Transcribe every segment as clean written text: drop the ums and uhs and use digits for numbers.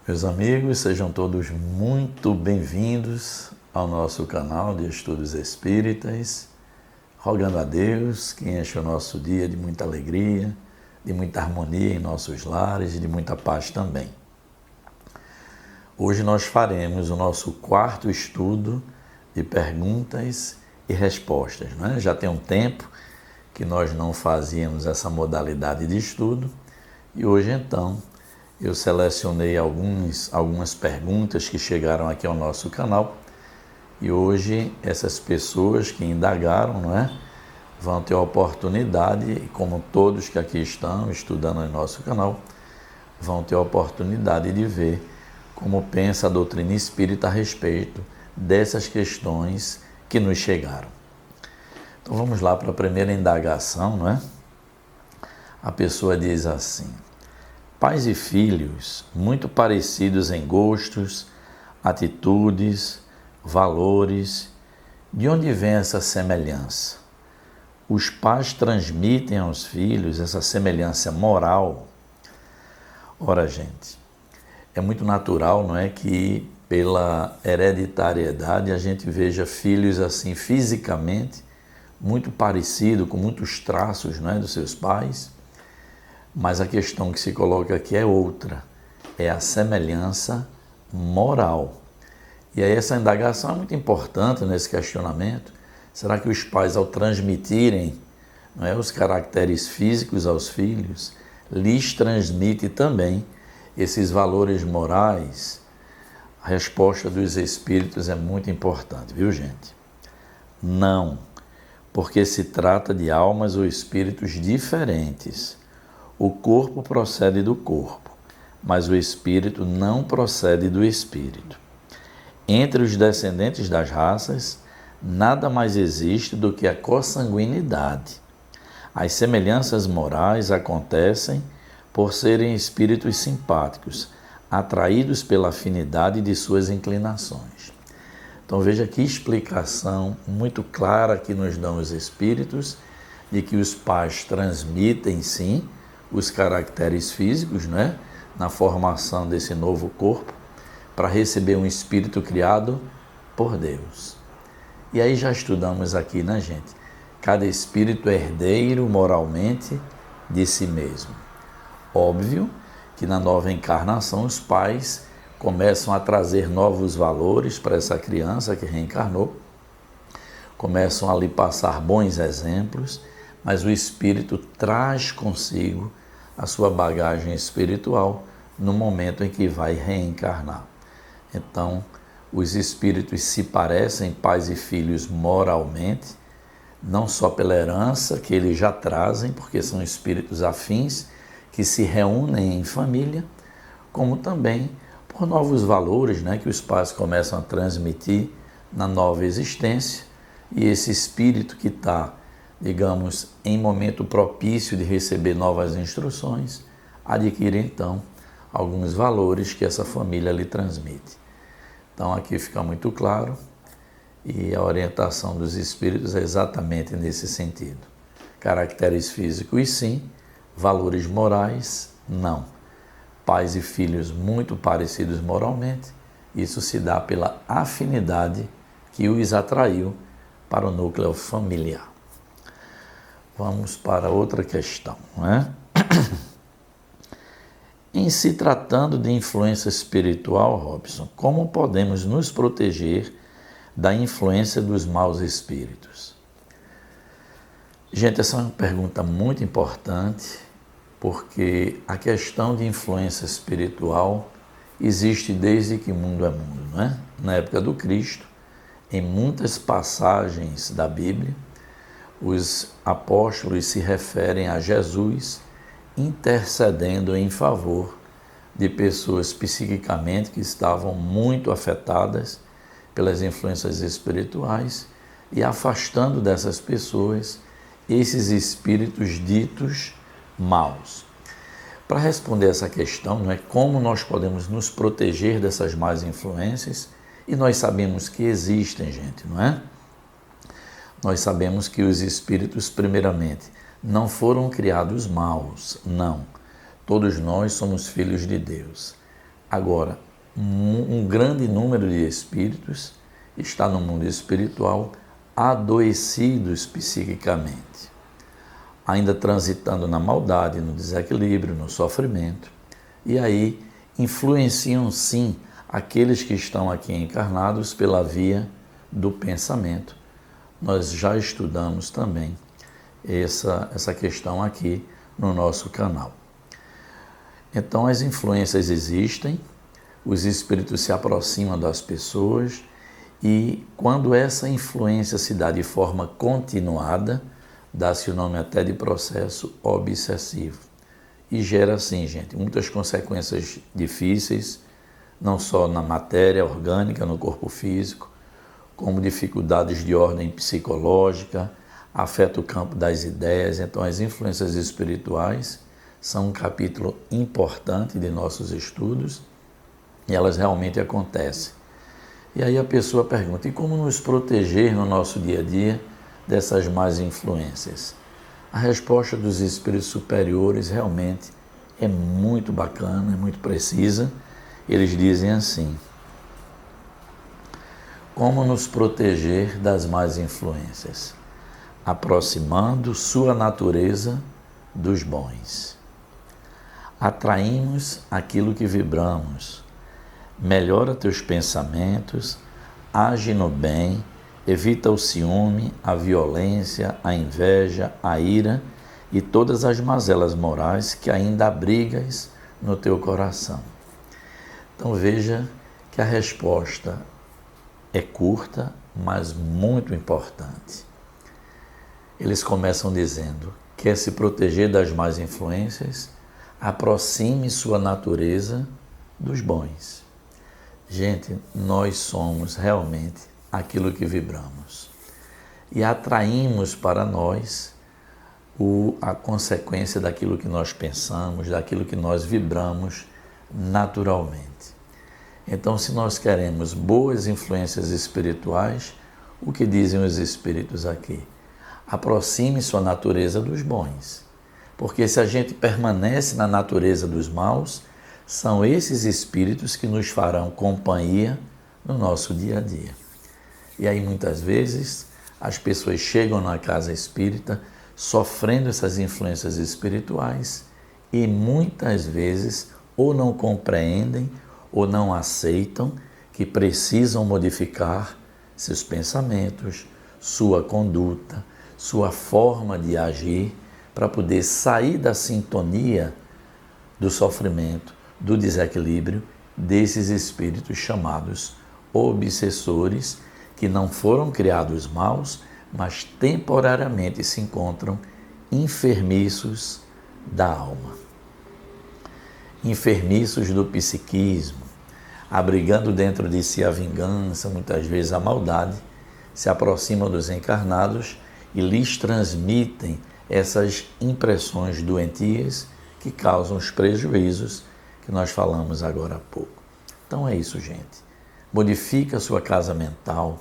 Meus amigos, sejam todos muito bem-vindos ao nosso canal de Estudos Espíritas, rogando a Deus que enche o nosso dia de muita alegria, de muita harmonia em nossos lares e de muita paz também. Hoje nós faremos o nosso quarto estudo de perguntas e respostas, né? Já tem um tempo que nós não fazíamos essa modalidade de estudo e hoje então eu selecionei algumas perguntas que chegaram aqui ao nosso canal e hoje essas pessoas que indagaram, não é, vão ter a oportunidade, como todos que aqui estão estudando no nosso canal, vão ter a oportunidade de ver como pensa a doutrina espírita a respeito dessas questões que nos chegaram. Então vamos lá para a primeira indagação, não é? A pessoa diz assim: pais e filhos muito parecidos em gostos, atitudes, valores. De onde vem essa semelhança? Os pais transmitem aos filhos essa semelhança moral? Ora, gente, é muito natural, não é, que pela hereditariedade a gente veja filhos assim fisicamente muito parecidos, com muitos traços, não é, dos seus pais. Mas a questão que se coloca aqui é outra, é a semelhança moral. E aí essa indagação é muito importante nesse questionamento. Será que os pais, ao transmitirem, não é, os caracteres físicos aos filhos, lhes transmite também esses valores morais? A resposta dos espíritos é muito importante, viu, gente? Não, porque se trata de almas ou espíritos diferentes. O corpo procede do corpo, mas o espírito não procede do espírito. Entre os descendentes das raças, nada mais existe do que a consanguinidade. As semelhanças morais acontecem por serem espíritos simpáticos, atraídos pela afinidade de suas inclinações. Então veja que explicação muito clara que nos dão os espíritos de que os pais transmitem sim os caracteres físicos, né, na formação desse novo corpo, para receber um espírito criado por Deus. E aí já estudamos aqui, né, gente? Cada espírito é herdeiro moralmente de si mesmo. Óbvio que na nova encarnação os pais começam a trazer novos valores para essa criança que reencarnou, começam a lhe passar bons exemplos, mas o espírito traz consigo a sua bagagem espiritual no momento em que vai reencarnar. Então, os espíritos se parecem pais e filhos moralmente, não só pela herança que eles já trazem, porque são espíritos afins que se reúnem em família, como também por novos valores, né, que os pais começam a transmitir na nova existência, e esse espírito que está, digamos, em momento propício de receber novas instruções, adquire então alguns valores que essa família lhe transmite. Então aqui fica muito claro, e a orientação dos espíritos é exatamente nesse sentido. Caracteres físicos sim, valores morais não. Pais e filhos muito parecidos moralmente, isso se dá pela afinidade que os atraiu para o núcleo familiar. Vamos para outra questão, não é? Em se tratando de influência espiritual, Robson, como podemos nos proteger da influência dos maus espíritos? Gente, essa é uma pergunta muito importante, porque a questão de influência espiritual existe desde que mundo é mundo, não é? Na época do Cristo, em muitas passagens da Bíblia, os apóstolos se referem a Jesus intercedendo em favor de pessoas psiquicamente que estavam muito afetadas pelas influências espirituais e afastando dessas pessoas esses espíritos ditos maus. Para responder essa questão, não é, como nós podemos nos proteger dessas más influências, e nós sabemos que existem, gente, não é? Nós sabemos que os espíritos, primeiramente, não foram criados maus, não. Todos nós somos filhos de Deus. Agora, um grande número de espíritos está no mundo espiritual adoecidos psiquicamente, ainda transitando na maldade, no desequilíbrio, no sofrimento, e aí influenciam sim aqueles que estão aqui encarnados pela via do pensamento. Nós já estudamos também essa questão aqui no nosso canal. Então as influências existem, os espíritos se aproximam das pessoas e quando essa influência se dá de forma continuada, dá-se o nome até de processo obsessivo. E gera, assim, gente, muitas consequências difíceis, não só na matéria orgânica, no corpo físico, como dificuldades de ordem psicológica, afeta o campo das ideias. Então, as influências espirituais são um capítulo importante de nossos estudos e elas realmente acontecem. E aí a pessoa pergunta, e como nos proteger no nosso dia a dia dessas más influências? A resposta dos espíritos superiores realmente é muito bacana, é muito precisa. Eles dizem assim: como nos proteger das más influências? Aproximando sua natureza dos bons. Atraímos aquilo que vibramos. Melhora teus pensamentos, age no bem, evita o ciúme, a violência, a inveja, a ira e todas as mazelas morais que ainda abrigas no teu coração. Então veja que a resposta é curta, mas muito importante. Eles começam dizendo: quer se proteger das más influências? Aproxime sua natureza dos bons. Gente, nós somos realmente aquilo que vibramos e atraímos para nós a consequência daquilo que nós pensamos, daquilo que nós vibramos naturalmente. Então, se nós queremos boas influências espirituais, o que dizem os espíritos aqui? Aproxime sua natureza dos bons, porque se a gente permanece na natureza dos maus, são esses espíritos que nos farão companhia no nosso dia a dia. E aí muitas vezes as pessoas chegam na casa espírita sofrendo essas influências espirituais e muitas vezes ou não compreendem ou não aceitam que precisam modificar seus pensamentos, sua conduta, sua forma de agir para poder sair da sintonia do sofrimento, do desequilíbrio desses espíritos chamados obsessores, que não foram criados maus, mas temporariamente se encontram enfermiços da alma, enfermiços do psiquismo, abrigando dentro de si a vingança, muitas vezes a maldade, se aproximam dos encarnados e lhes transmitem essas impressões doentias que causam os prejuízos que nós falamos agora há pouco. Então é isso, gente. Modifique a sua casa mental,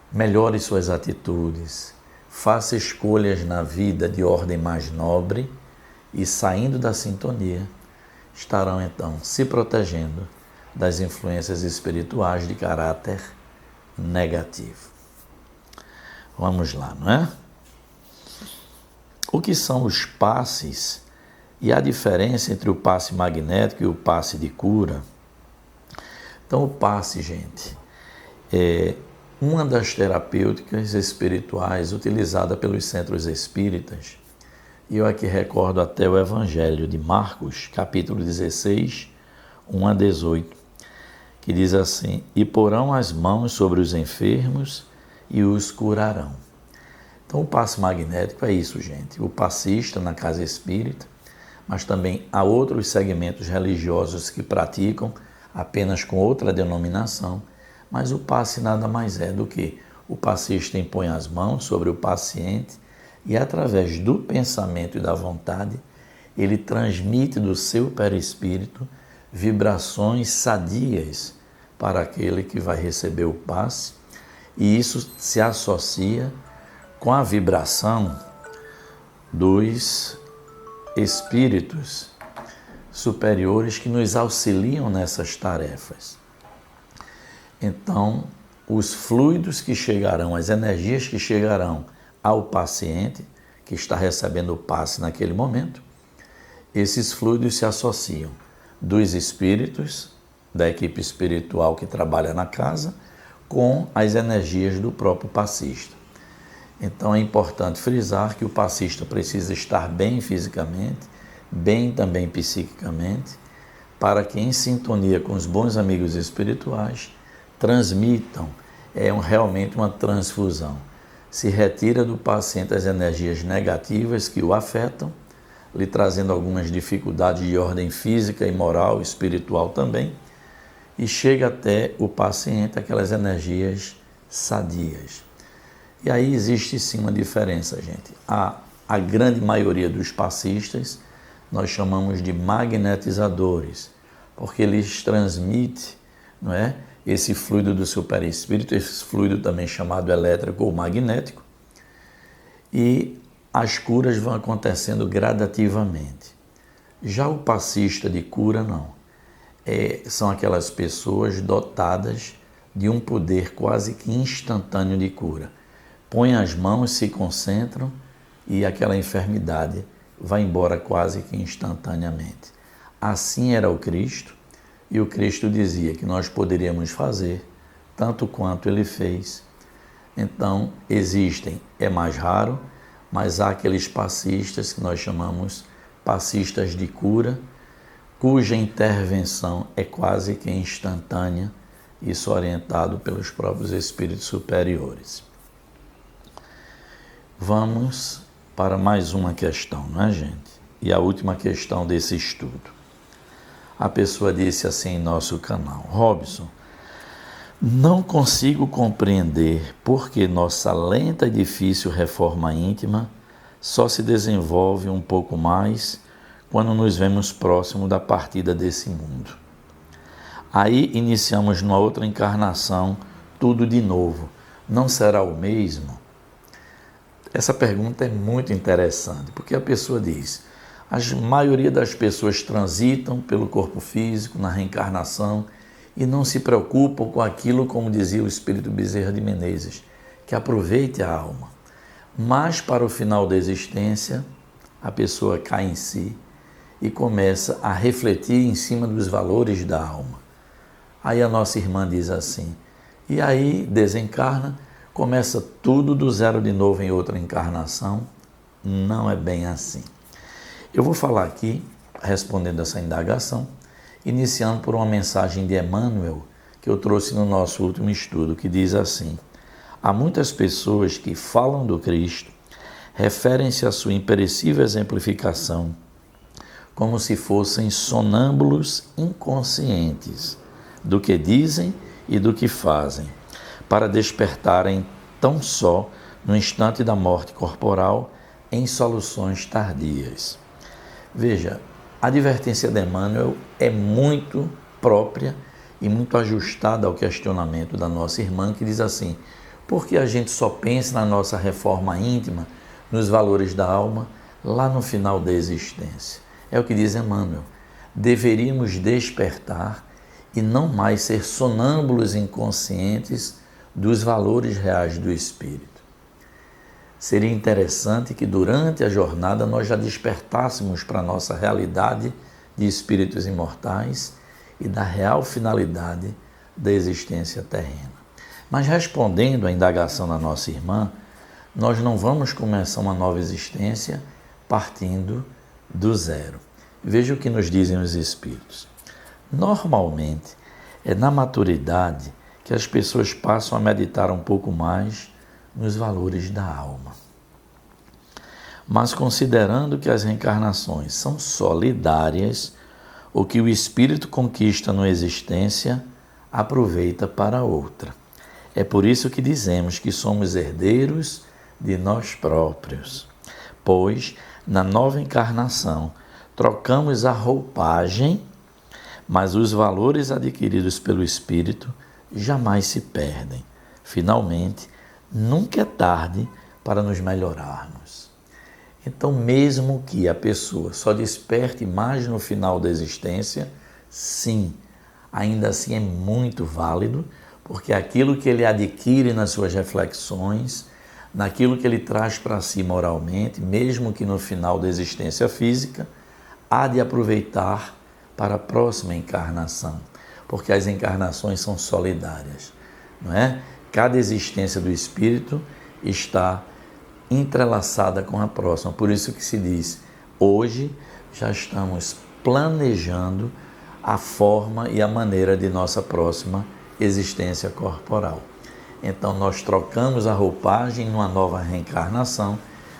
melhore suas atitudes, faça escolhas na vida de ordem mais nobre e, saindo da sintonia, estarão então se protegendo das influências espirituais de caráter negativo. Vamos lá, não é? O que são os passes e a diferença entre o passe magnético e o passe de cura? Então, o passe, gente, é uma das terapêuticas espirituais utilizada pelos centros espíritas. E eu aqui recordo até o Evangelho de Marcos, capítulo 16, 1 a 18, que diz assim: e porão as mãos sobre os enfermos e os curarão. Então, o passe magnético é isso, gente. O passista na casa espírita, mas também há outros segmentos religiosos que praticam apenas com outra denominação, mas o passe nada mais é do que o passista impõe as mãos sobre o paciente e, através do pensamento e da vontade, ele transmite do seu perispírito vibrações sadias para aquele que vai receber o passe, e isso se associa com a vibração dos espíritos superiores que nos auxiliam nessas tarefas. Então, os fluidos que chegarão, as energias que chegarão ao paciente que está recebendo o passe naquele momento, esses fluidos se associam dos espíritos, da equipe espiritual que trabalha na casa, com as energias do próprio passista. Então é importante frisar que o passista precisa estar bem fisicamente, bem também psiquicamente, para que em sintonia com os bons amigos espirituais transmitam, realmente uma transfusão. Se retira do paciente as energias negativas que o afetam, lhe trazendo algumas dificuldades de ordem física e moral, espiritual também, e chega até o paciente aquelas energias sadias. E aí existe sim uma diferença, gente. A grande maioria dos passistas nós chamamos de magnetizadores, porque eles transmitem, não é, esse fluido do seu perispírito, esse fluido também chamado elétrico ou magnético, e as curas vão acontecendo gradativamente. Já o passista de cura, não. São aquelas pessoas dotadas de um poder quase que instantâneo de cura. Põem as mãos, se concentram e aquela enfermidade vai embora quase que instantaneamente. Assim era o Cristo, e o Cristo dizia que nós poderíamos fazer tanto quanto ele fez. Então, existem, é mais raro, mas há aqueles passistas que nós chamamos passistas de cura, cuja intervenção é quase que instantânea, isso orientado pelos próprios espíritos superiores. Vamos para mais uma questão, não é, gente? E a última questão desse estudo. A pessoa disse assim em nosso canal: Robson, não consigo compreender por que nossa lenta e difícil reforma íntima só se desenvolve um pouco mais quando nos vemos próximo da partida desse mundo. Aí iniciamos numa outra encarnação, tudo de novo. Não será o mesmo? Essa pergunta é muito interessante, porque a pessoa diz: a maioria das pessoas transitam pelo corpo físico, na reencarnação, e não se preocupam com aquilo, como dizia o Espírito Bezerra de Menezes, que aproveite a alma. Mas para o final da existência, a pessoa cai em si e começa a refletir em cima dos valores da alma. Aí a nossa irmã diz assim, e aí desencarna, começa tudo do zero de novo em outra encarnação. Não é bem assim. Eu vou falar aqui, respondendo essa indagação, iniciando por uma mensagem de Emmanuel, que eu trouxe no nosso último estudo, que diz assim: há muitas pessoas que falam do Cristo, referem-se à sua imperecível exemplificação, como se fossem sonâmbulos inconscientes do que dizem e do que fazem, para despertarem tão só no instante da morte corporal em soluções tardias. Veja, a advertência de Emmanuel é muito própria e muito ajustada ao questionamento da nossa irmã, que diz assim: por que a gente só pensa na nossa reforma íntima, nos valores da alma, lá no final da existência? É o que diz Emmanuel. Deveríamos despertar e não mais ser sonâmbulos inconscientes dos valores reais do espírito. Seria interessante que durante a jornada nós já despertássemos para a nossa realidade de espíritos imortais e da real finalidade da existência terrena. Mas respondendo à indagação da nossa irmã, nós não vamos começar uma nova existência partindo do zero. Veja o que nos dizem os espíritos. Normalmente, é na maturidade que as pessoas passam a meditar um pouco mais nos valores da alma. Mas considerando que as reencarnações são solidárias, o que o espírito conquista numa existência, aproveita para outra. É por isso que dizemos que somos herdeiros de nós próprios, pois na nova encarnação trocamos a roupagem, mas os valores adquiridos pelo espírito jamais se perdem. Finalmente, nunca é tarde para nos melhorarmos. Então, mesmo que a pessoa só desperte mais no final da existência, sim, ainda assim é muito válido, porque aquilo que ele adquire nas suas reflexões, naquilo que ele traz para si moralmente, mesmo que no final da existência física, há de aproveitar para a próxima encarnação, porque as encarnações são solidárias, não é? Cada existência do espírito está entrelaçada com a próxima. Por isso que se diz, hoje já estamos planejando a forma e a maneira de nossa próxima existência corporal. Então nós trocamos a roupagem numa nova reencarnação,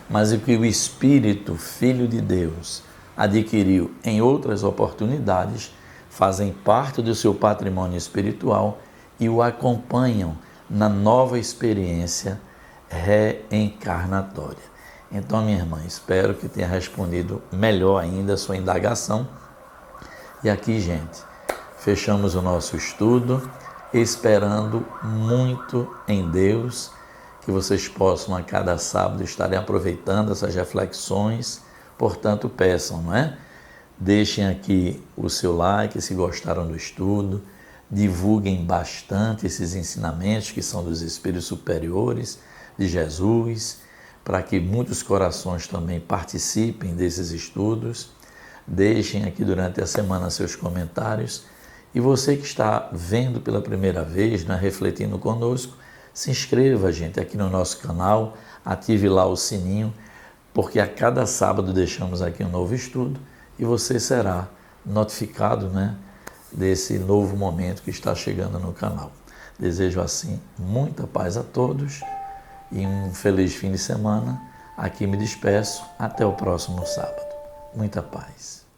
mas o que o Espírito, Filho de Deus, adquiriu em outras oportunidades, fazem parte do seu patrimônio espiritual e o acompanham na nova experiência reencarnatória. Então, minha irmã, espero que tenha respondido melhor ainda a sua indagação. E aqui, gente, fechamos o nosso estudo, esperando muito em Deus, que vocês possam a cada sábado estarem aproveitando essas reflexões. Portanto, peçam, não é? Deixem aqui o seu like se gostaram do estudo, divulguem bastante esses ensinamentos que são dos Espíritos Superiores, de Jesus, para que muitos corações também participem desses estudos. Deixem aqui durante a semana seus comentários. E você que está vendo pela primeira vez, né, refletindo conosco, se inscreva, gente, aqui no nosso canal, ative lá o sininho, porque a cada sábado deixamos aqui um novo estudo e você será notificado, né, desse novo momento que está chegando no canal. Desejo assim muita paz a todos e um feliz fim de semana. Aqui me despeço. Até o próximo sábado. Muita paz.